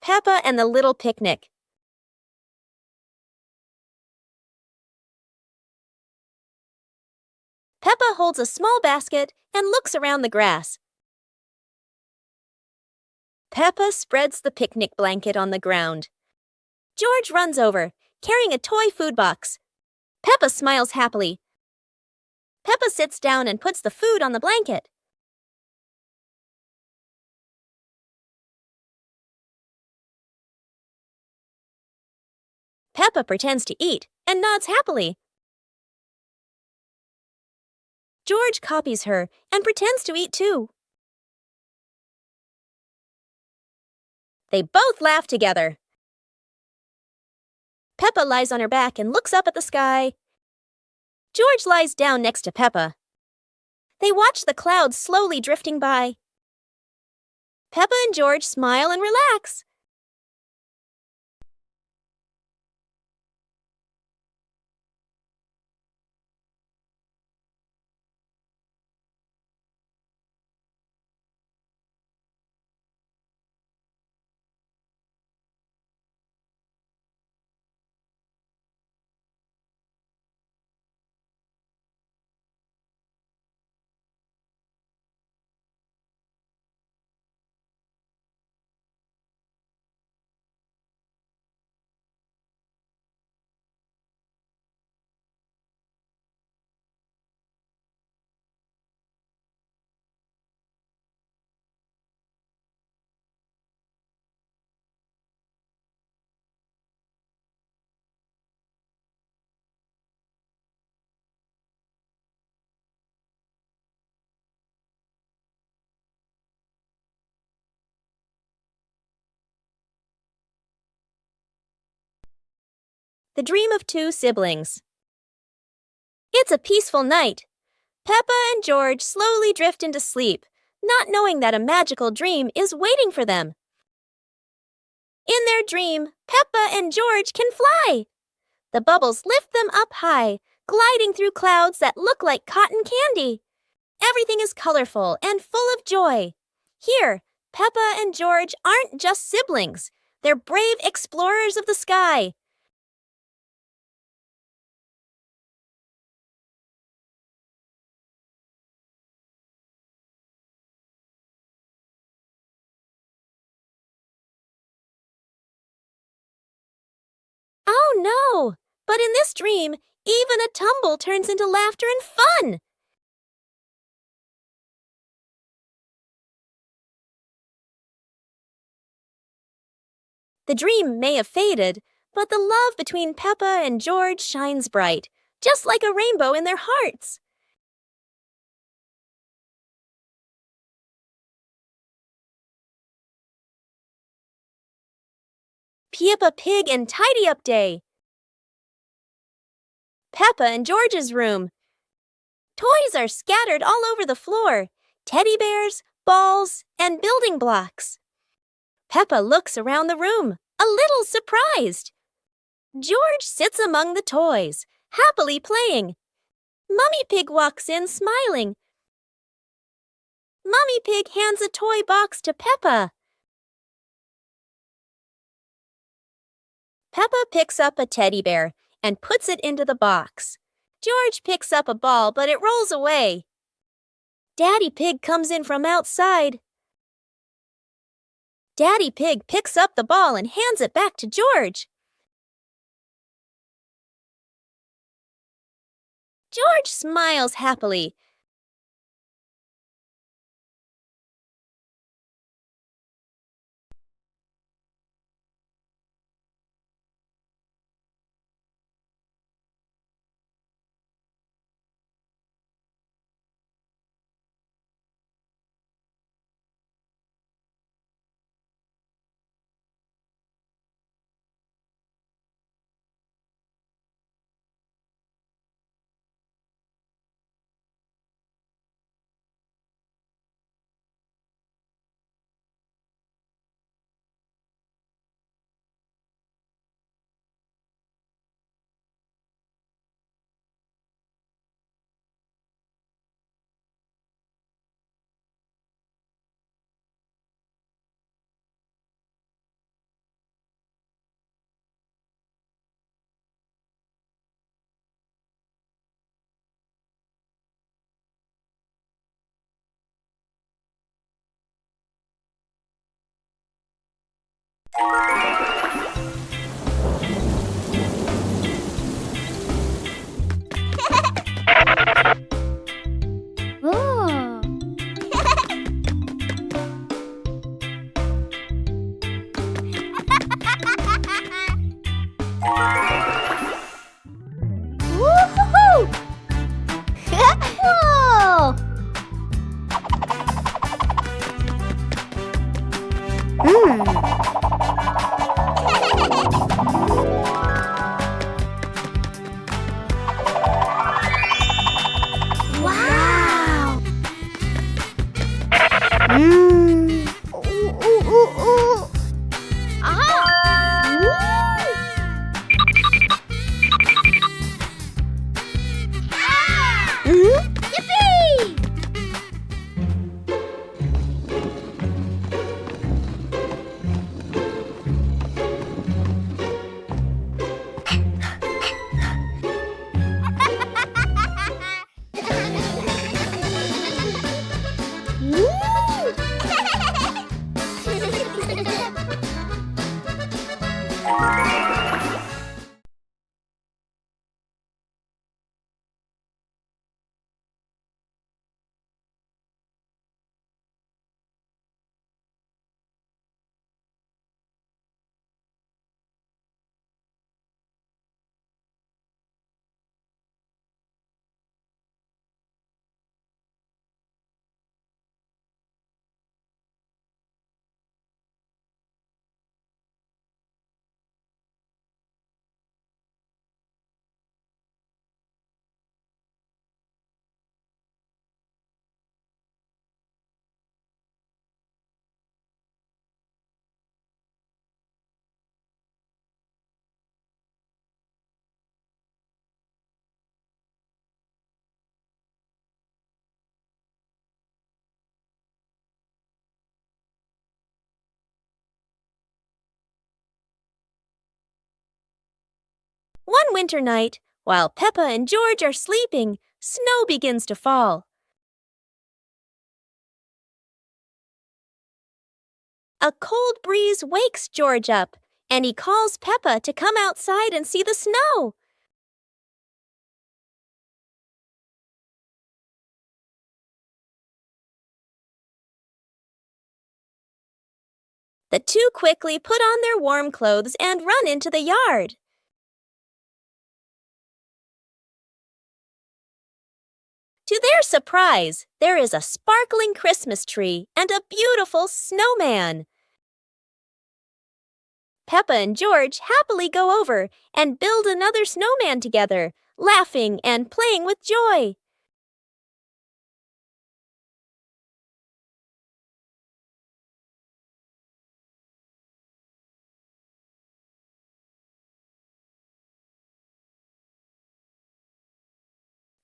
Peppa and the Little Picnic. Peppa holds a small basket and looks around the grass. Peppa spreads the picnic blanket on the ground. George runs over, carrying a toy food box. Peppa smiles happily. Peppa sits down and puts the food on the blanket. Peppa pretends to eat and nods happily. George copies her and pretends to eat too. They both laugh together. Peppa lies on her back and looks up at the sky. George lies down next to Peppa. They watch the clouds slowly drifting by. Peppa and George smile and relax. The Dream of Two Siblings. It's a peaceful night. Peppa and George slowly drift into sleep, not knowing that a magical dream is waiting for them. In their dream, Peppa and George can fly. The bubbles lift them up high, gliding through clouds that look like cotton candy. Everything is colorful and full of joy. Here, Peppa and George aren't just siblings. They're brave explorers of the sky. Oh no! But in this dream, even a tumble turns into laughter and fun! The dream may have faded, but the love between Peppa and George shines bright, just like a rainbow in their hearts. Peppa Pig and Tidy Up Day. Peppa and George's room. Toys are scattered all over the floor. Teddy bears, balls, and building blocks. Peppa looks around the room, a little surprised. George sits among the toys, happily playing. Mummy Pig walks in, smiling. Mummy Pig hands a toy box to Peppa. Peppa picks up a teddy bear and puts it into the box. George picks up a ball, but it rolls away. Daddy Pig comes in from outside. Daddy Pig picks up the ball and hands it back to George. George smiles happily. Oh. Woo-hoo-hoo! Whoa! Wow! Ooh, ooh, ooh, ooh. Ah! Yippee! One winter night, while Peppa and George are sleeping, snow begins to fall. A cold breeze wakes George up, and he calls Peppa to come outside and see the snow. The two quickly put on their warm clothes and run into the yard. To their surprise, there is a sparkling Christmas tree and a beautiful snowman. Peppa and George happily go over and build another snowman together, laughing and playing with joy.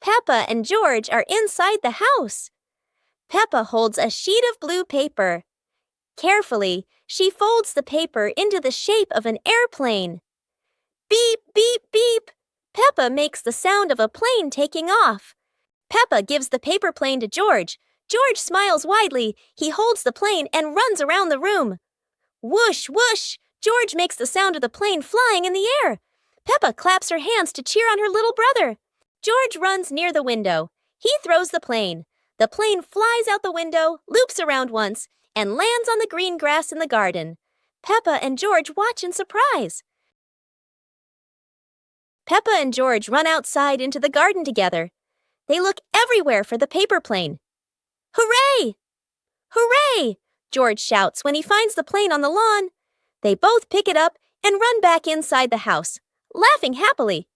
Peppa and George are inside the house. Peppa holds a sheet of blue paper. Carefully, she folds the paper into the shape of an airplane. Beep, beep, beep! Peppa makes the sound of a plane taking off. Peppa gives the paper plane to George. George smiles widely. He holds the plane and runs around the room. Whoosh, whoosh! George makes the sound of the plane flying in the air. Peppa claps her hands to cheer on her little brother. George runs near the window. He throws the plane. The plane flies out the window, loops around once, and lands on the green grass in the garden. Peppa and George watch in surprise. Peppa and George run outside into the garden together. They look everywhere for the paper plane. Hooray! Hooray! George shouts when he finds the plane on the lawn. They both pick it up and run back inside the house, laughing happily.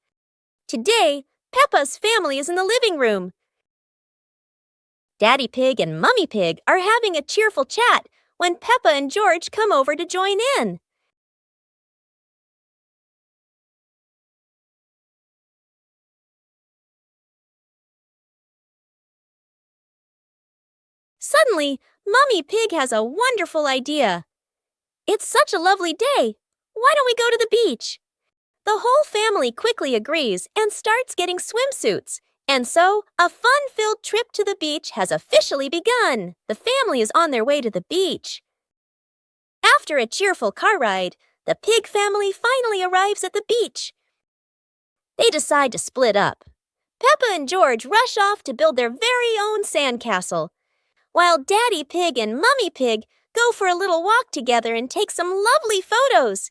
Today, Peppa's family is in the living room. Daddy Pig and Mummy Pig are having a cheerful chat when Peppa and George come over to join in. Suddenly, Mummy Pig has a wonderful idea. It's such a lovely day. Why don't we go to the beach? The whole family quickly agrees and starts getting swimsuits. And so, a fun-filled trip to the beach has officially begun. The family is on their way to the beach. After a cheerful car ride, the pig family finally arrives at the beach. They decide to split up. Peppa and George rush off to build their very own sandcastle, while Daddy Pig and Mummy Pig go for a little walk together and take some lovely photos.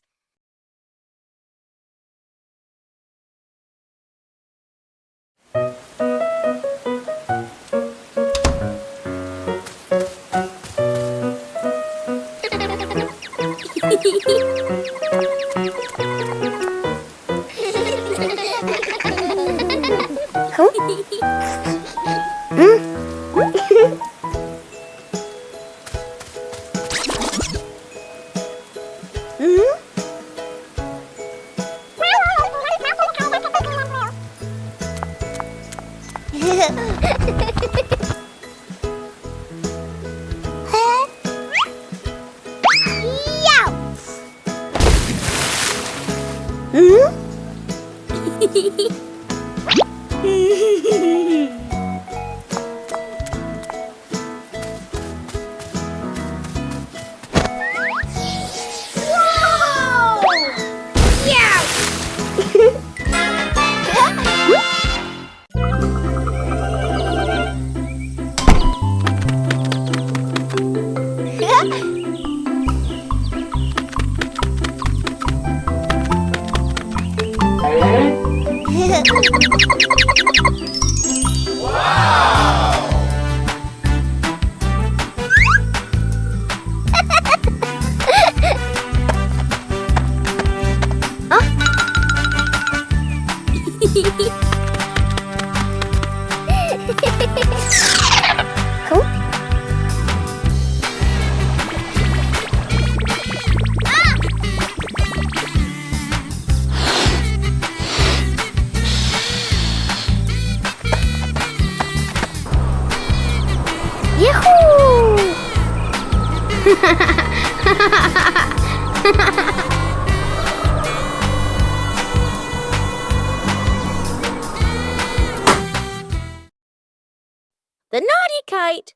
The naughty kite.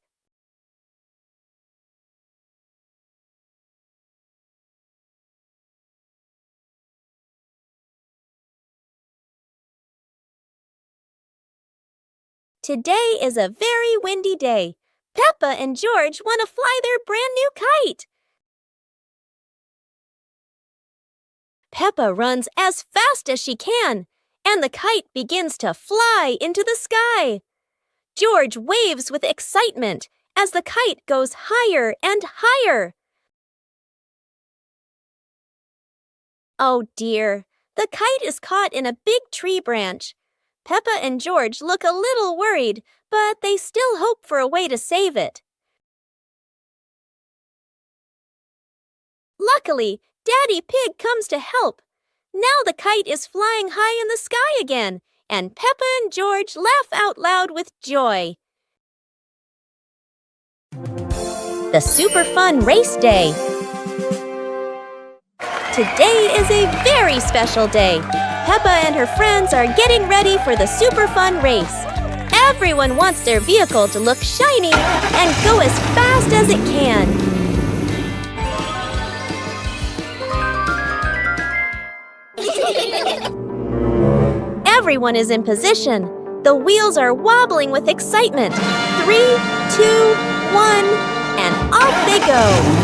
Today is a very windy day. Peppa and George want to fly their brand new kite. Peppa runs as fast as she can, and the kite begins to fly into the sky. George waves with excitement as the kite goes higher and higher. Oh dear, the kite is caught in a big tree branch. Peppa and George look a little worried, but they still hope for a way to save it. Luckily, Daddy Pig comes to help. Now the kite is flying high in the sky again, and Peppa and George laugh out loud with joy. The Super Fun Race Day. Today is a very special day. Peppa and her friends are getting ready for the Super Fun Race. Everyone wants their vehicle to look shiny and go as fast as it can. Everyone is in position. The wheels are wobbling with excitement. 3, 2, 1, and off they go.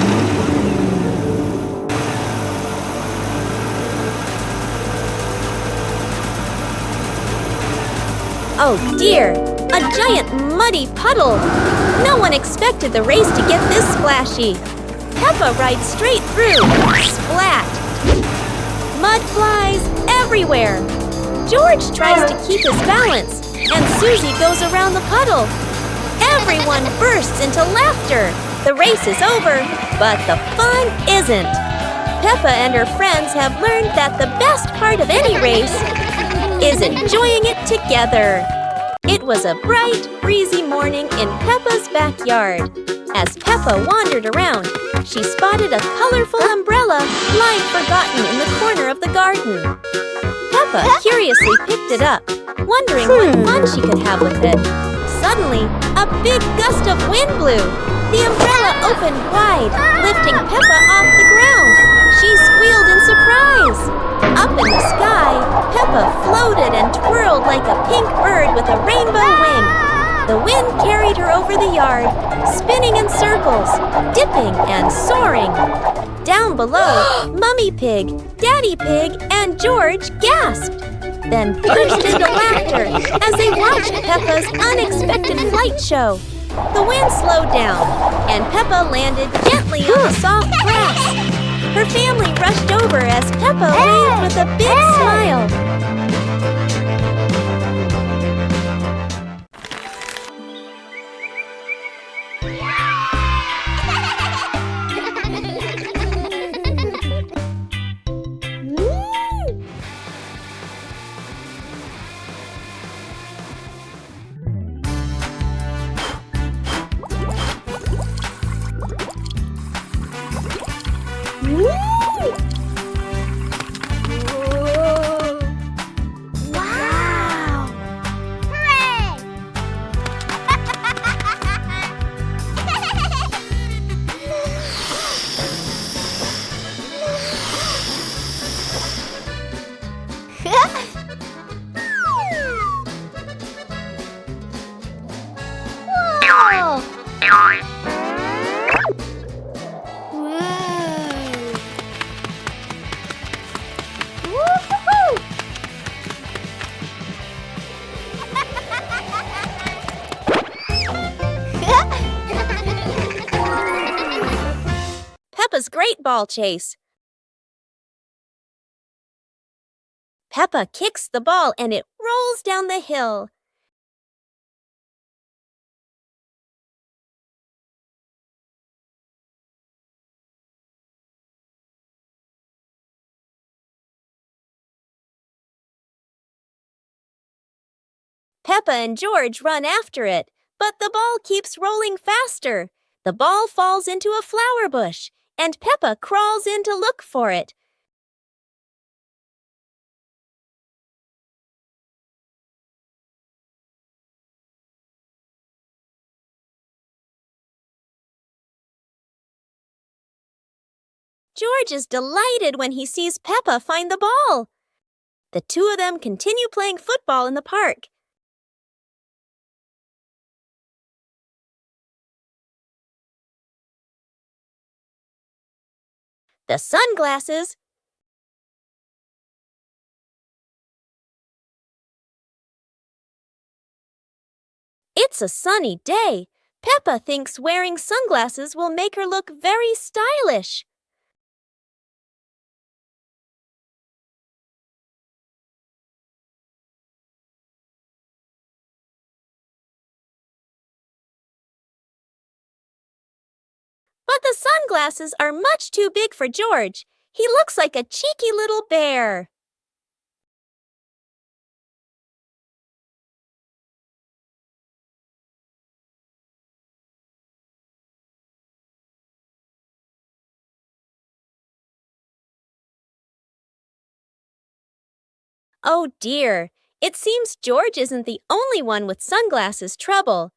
Oh dear, a giant muddy puddle. No one expected the race to get this splashy. Peppa rides straight through. Splat! Mud flies everywhere. George tries to keep his balance, and Susie goes around the puddle. Everyone bursts into laughter. The race is over, but the fun isn't. Peppa and her friends have learned that the best part of any race is enjoying it together. It was a bright, breezy morning in Peppa's backyard. As Peppa wandered around, she spotted a colorful umbrella lying forgotten in the corner of the garden. Peppa curiously picked it up, wondering what fun she could have with it. Suddenly, a big gust of wind blew. The umbrella opened wide, lifting Peppa off the ground. She squealed in surprise. Up in the sky, Peppa floated and twirled like a pink bird with a rainbow wing. The wind carried her over the yard, spinning in circles, dipping and soaring. Down below, Mummy Pig, Daddy Pig, and George gasped, then burst into laughter as they watched Peppa's unexpected flight show. The wind slowed down, and Peppa landed gently on the soft grass. Her family rushed over as Peppa waved with a big smile. Wow! Hooray! Whoa! Woo-hoo-hoo! Peppa's Great Ball Chase. Peppa kicks the ball and it rolls down the hill. Peppa and George run after it, but the ball keeps rolling faster. The ball falls into a flower bush, and Peppa crawls in to look for it. George is delighted when he sees Peppa find the ball. The two of them continue playing football in the park. The sunglasses. It's a sunny day. Peppa thinks wearing sunglasses will make her look very stylish. But the sunglasses are much too big for George. He looks like a cheeky little bear. Oh dear, it seems George isn't the only one with sunglasses trouble.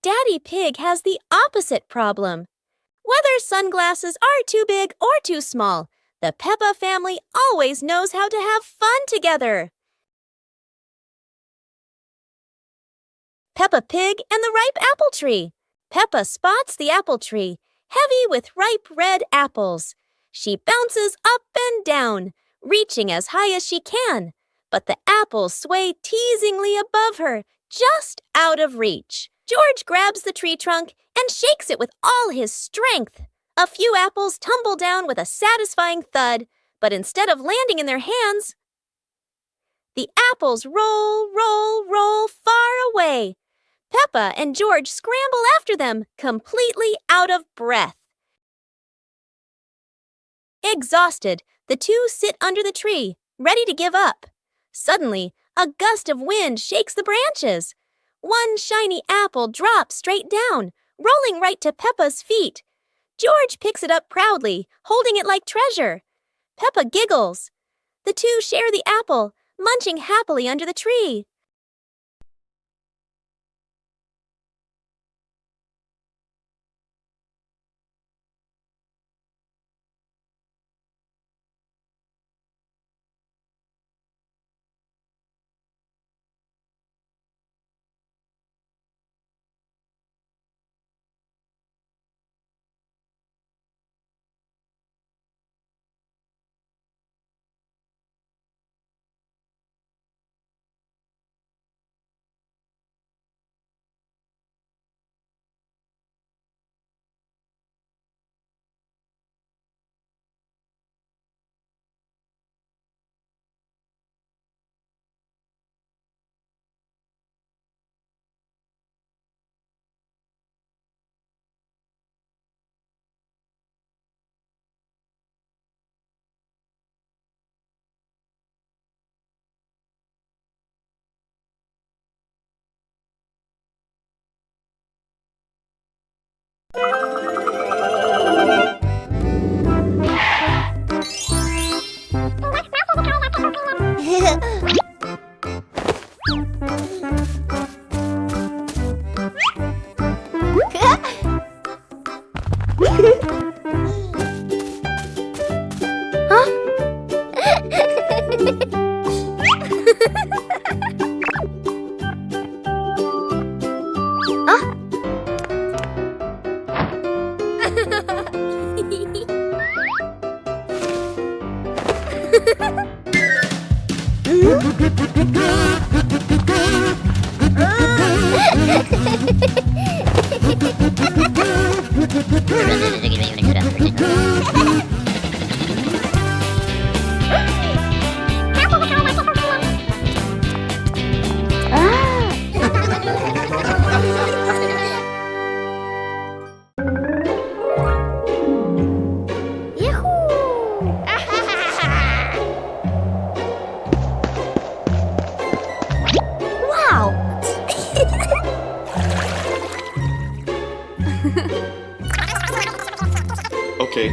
Daddy Pig has the opposite problem. Whether sunglasses are too big or too small, the Peppa family always knows how to have fun together. Peppa Pig and the ripe apple tree. Peppa spots the apple tree, heavy with ripe red apples. She bounces up and down, reaching as high as she can, but the apples sway teasingly above her, just out of reach. George grabs the tree trunk and shakes it with all his strength. A few apples tumble down with a satisfying thud, but instead of landing in their hands, the apples roll, roll, roll far away. Peppa and George scramble after them, completely out of breath. Exhausted, the two sit under the tree, ready to give up. Suddenly, a gust of wind shakes the branches. One shiny apple drops straight down, rolling right to Peppa's feet. George picks it up proudly, holding it like treasure. Peppa giggles. The two share the apple, munching happily under the tree. Okay.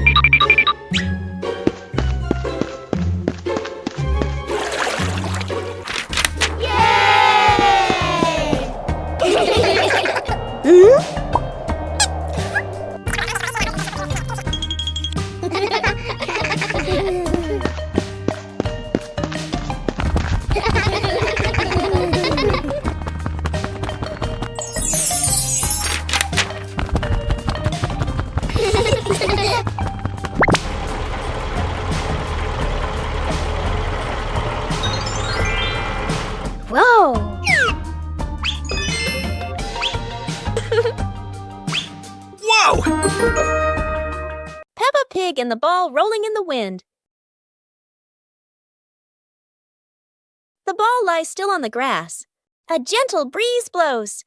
Whoa! Whoa! Peppa Pig and the ball rolling in the wind. The ball lies still on the grass. A gentle breeze blows.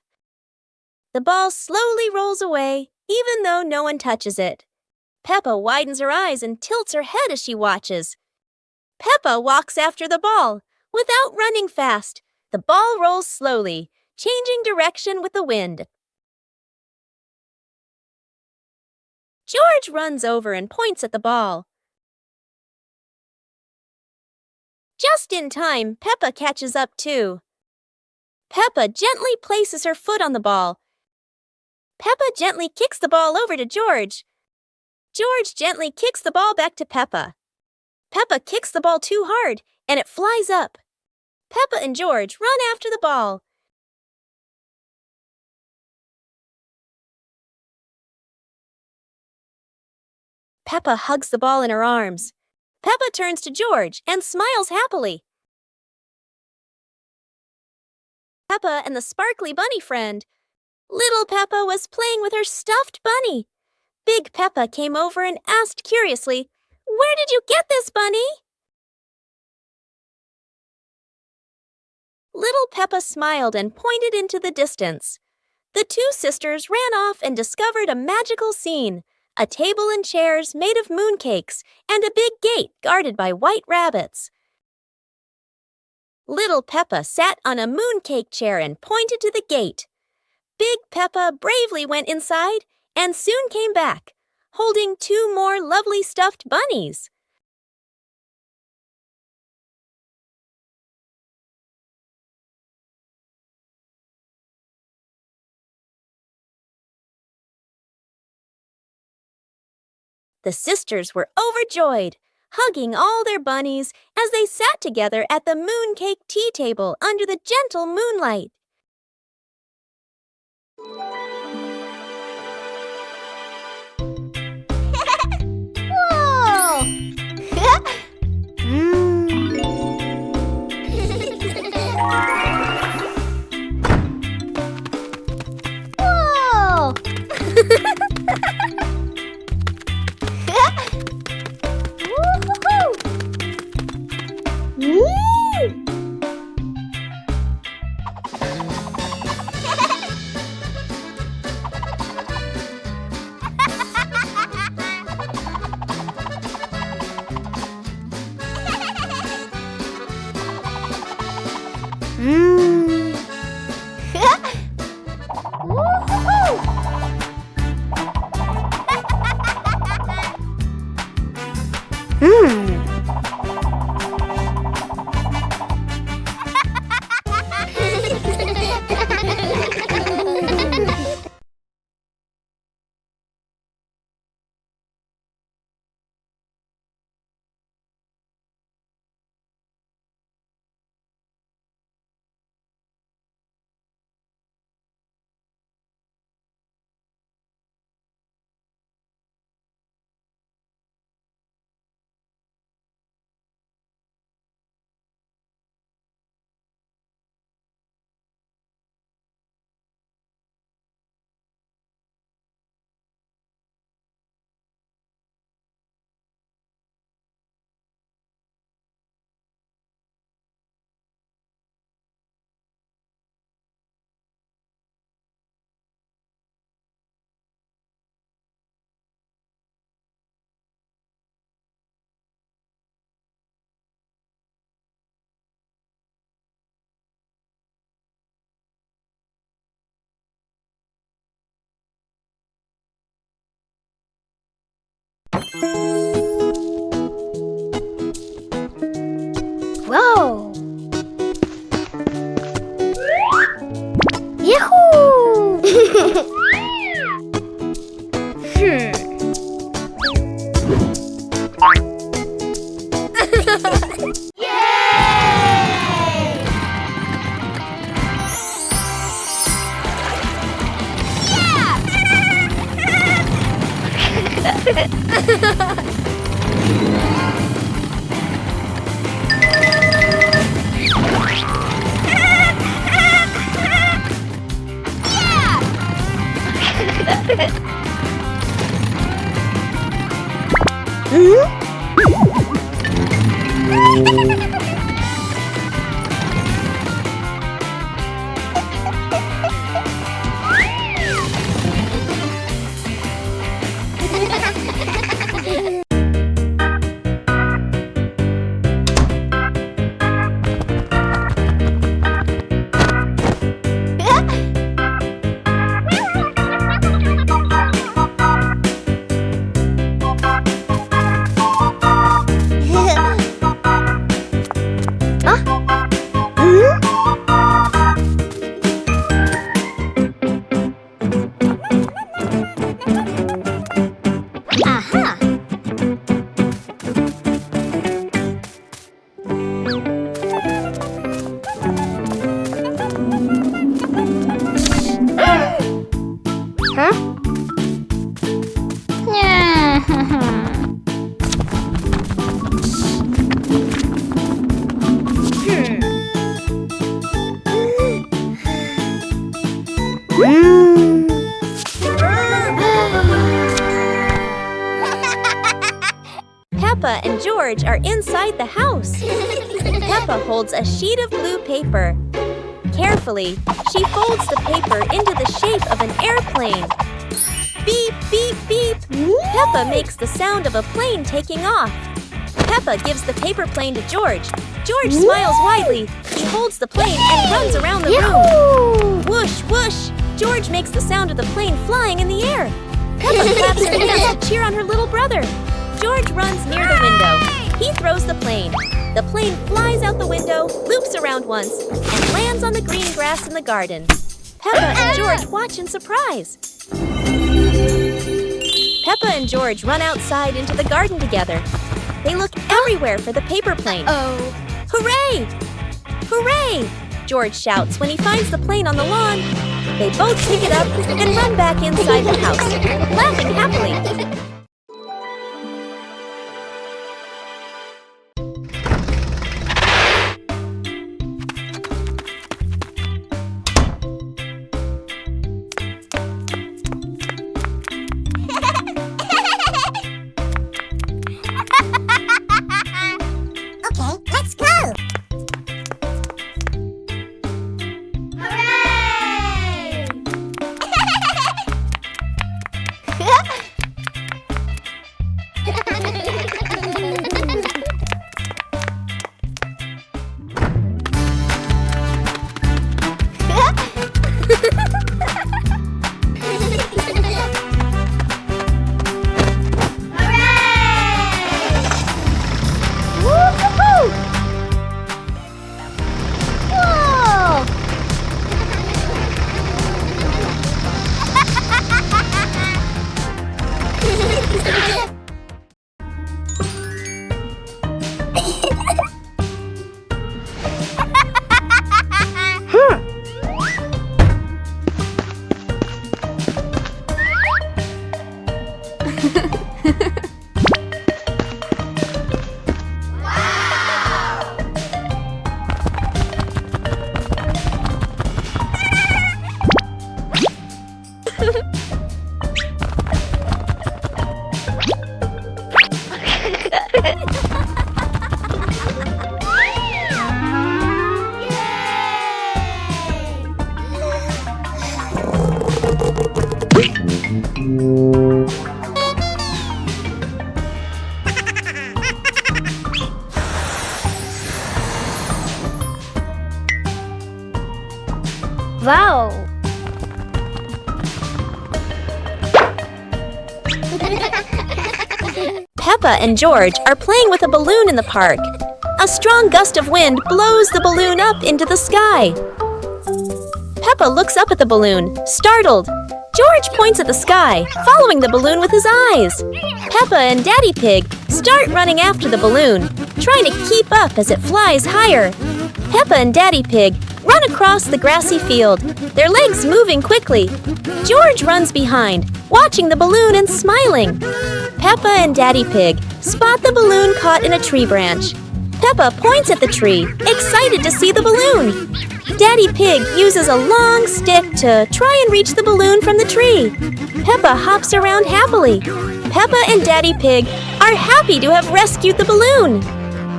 The ball slowly rolls away, even though no one touches it. Peppa widens her eyes and tilts her head as she watches. Peppa walks after the ball. Without running fast, the ball rolls slowly, changing direction with the wind. George runs over and points at the ball. Just in time, Peppa catches up too. Peppa gently places her foot on the ball. Peppa gently kicks the ball over to George. George gently kicks the ball back to Peppa. Peppa kicks the ball too hard, and it flies up. Peppa and George run after the ball. Peppa hugs the ball in her arms. Peppa turns to George and smiles happily. Peppa and the sparkly bunny friend. Little Peppa was playing with her stuffed bunny. Big Peppa came over and asked curiously, "Where did you get this, bunny?" Little Peppa smiled and pointed into the distance. The two sisters ran off and discovered a magical scene, a table and chairs made of mooncakes, and a big gate guarded by white rabbits. Little Peppa sat on a mooncake chair and pointed to the gate. Big Peppa bravely went inside and soon came back, holding two more lovely stuffed bunnies. The sisters were overjoyed, hugging all their bunnies as they sat together at the mooncake tea table under the gentle moonlight. Whoa! Whoa! Peppa and George are inside the house. Peppa holds a sheet of blue paper. Carefully, she folds the paper into the shape of an airplane. Beep, beep, beep. Peppa makes the sound of a plane taking off. Peppa gives the paper plane to George. George smiles widely. He holds the plane and runs around the room. Whoosh, whoosh. George makes the sound of the plane flying in the air. Peppa claps her hands to cheer on her little brother. George runs near the window. He throws the plane. The plane flies out the window, loops around once, and lands on the green grass in the garden. Peppa and George watch in surprise. Peppa and George run outside into the garden together. They look everywhere for the paper plane. Hooray! Hooray! George shouts when he finds the plane on the lawn. They both pick it up and run back inside the house, laughing happily. Wow! Peppa and George are playing with a balloon in the park. A strong gust of wind blows the balloon up into the sky. Peppa looks up at the balloon, startled. George points at the sky, following the balloon with his eyes. Peppa and Daddy Pig start running after the balloon, trying to keep up as it flies higher. Peppa and Daddy Pig run across the grassy field, their legs moving quickly. George runs behind, watching the balloon and smiling. Peppa and Daddy Pig spot the balloon caught in a tree branch. Peppa points at the tree, excited to see the balloon. Daddy Pig uses a long stick to try and reach the balloon from the tree. Peppa hops around happily. Peppa and Daddy Pig are happy to have rescued the balloon.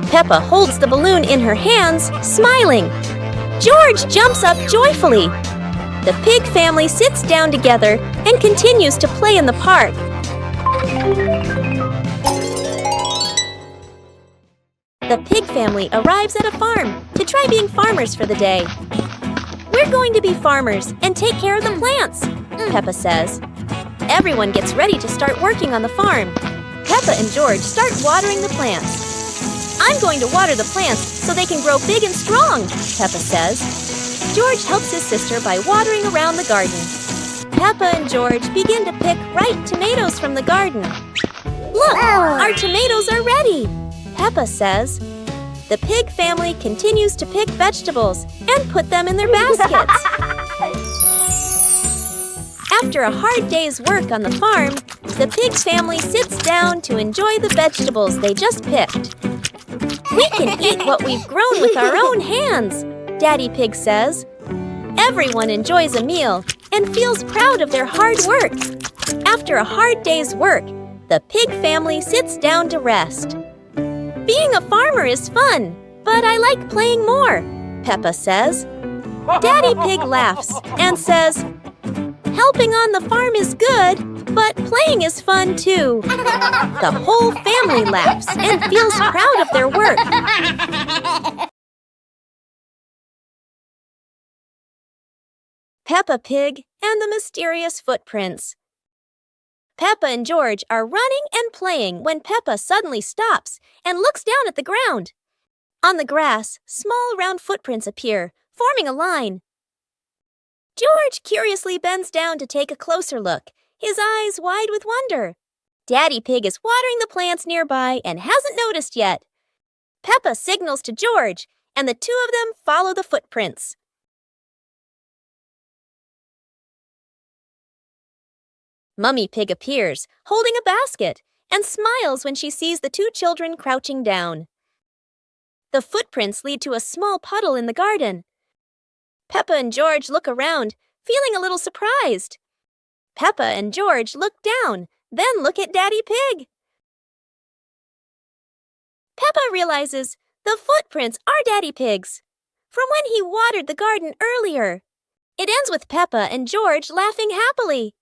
Peppa holds the balloon in her hands, smiling. George jumps up joyfully. The pig family sits down together and continues to play in the park. The pig family arrives at a farm to try being farmers for the day. We're going to be farmers and take care of the plants, Peppa says. Everyone gets ready to start working on the farm. Peppa and George start watering the plants. I'm going to water the plants so they can grow big and strong, Peppa says. George helps his sister by watering around the garden. Peppa and George begin to pick ripe tomatoes from the garden. Look, our tomatoes are ready, Peppa says. The pig family continues to pick vegetables and put them in their baskets. After a hard day's work on the farm, the pig family sits down to enjoy the vegetables they just picked. We can eat what we've grown with our own hands, Daddy Pig says. Everyone enjoys a meal and feels proud of their hard work. After a hard day's work, the pig family sits down to rest. Being a farmer is fun, but I like playing more, Peppa says. Daddy Pig laughs and says, helping on the farm is good, but playing is fun too. The whole family laughs and feels proud of their work. Peppa Pig and the Mysterious Footprints. Peppa and George are running and playing when Peppa suddenly stops and looks down at the ground. On the grass, small round footprints appear, forming a line. George curiously bends down to take a closer look, his eyes wide with wonder. Daddy Pig is watering the plants nearby and hasn't noticed yet. Peppa signals to George, and the two of them follow the footprints. Mummy Pig appears, holding a basket, and smiles when she sees the two children crouching down. The footprints lead to a small puddle in the garden. Peppa and George look around, feeling a little surprised. Peppa and George look down, then look at Daddy Pig. Peppa realizes the footprints are Daddy Pig's, from when he watered the garden earlier. It ends with Peppa and George laughing happily.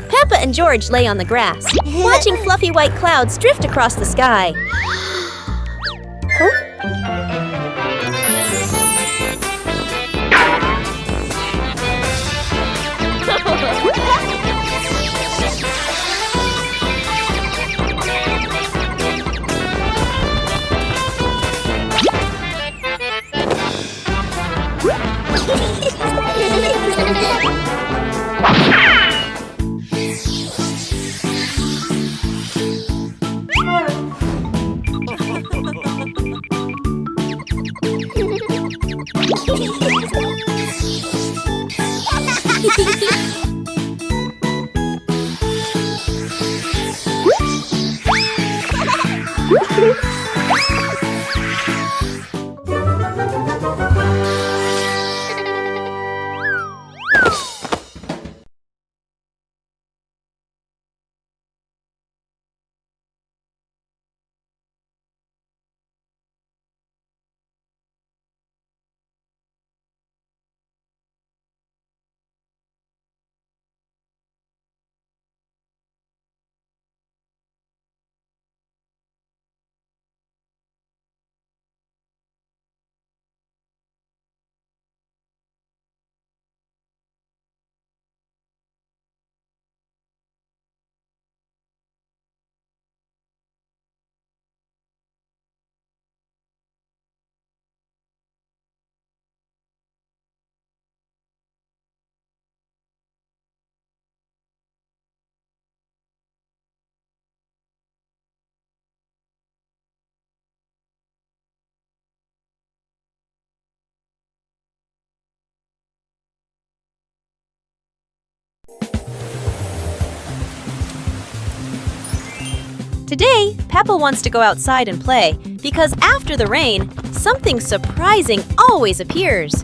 Peppa and George lay on the grass, watching fluffy white clouds drift across the sky. Today, Peppa wants to go outside and play because after the rain, something surprising always appears.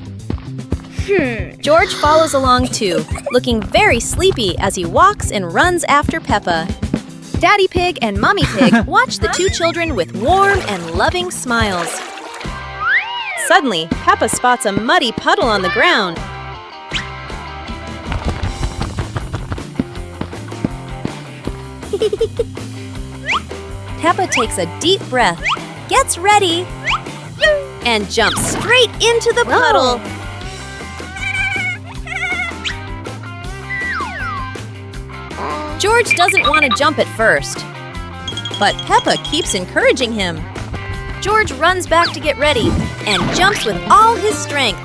George follows along too, looking very sleepy as he walks and runs after Peppa. Daddy Pig and Mommy Pig watch the two children with warm and loving smiles. Suddenly, Peppa spots a muddy puddle on the ground. Peppa takes a deep breath, gets ready, and jumps straight into the puddle. George doesn't want to jump at first, but Peppa keeps encouraging him. George runs back to get ready and jumps with all his strength.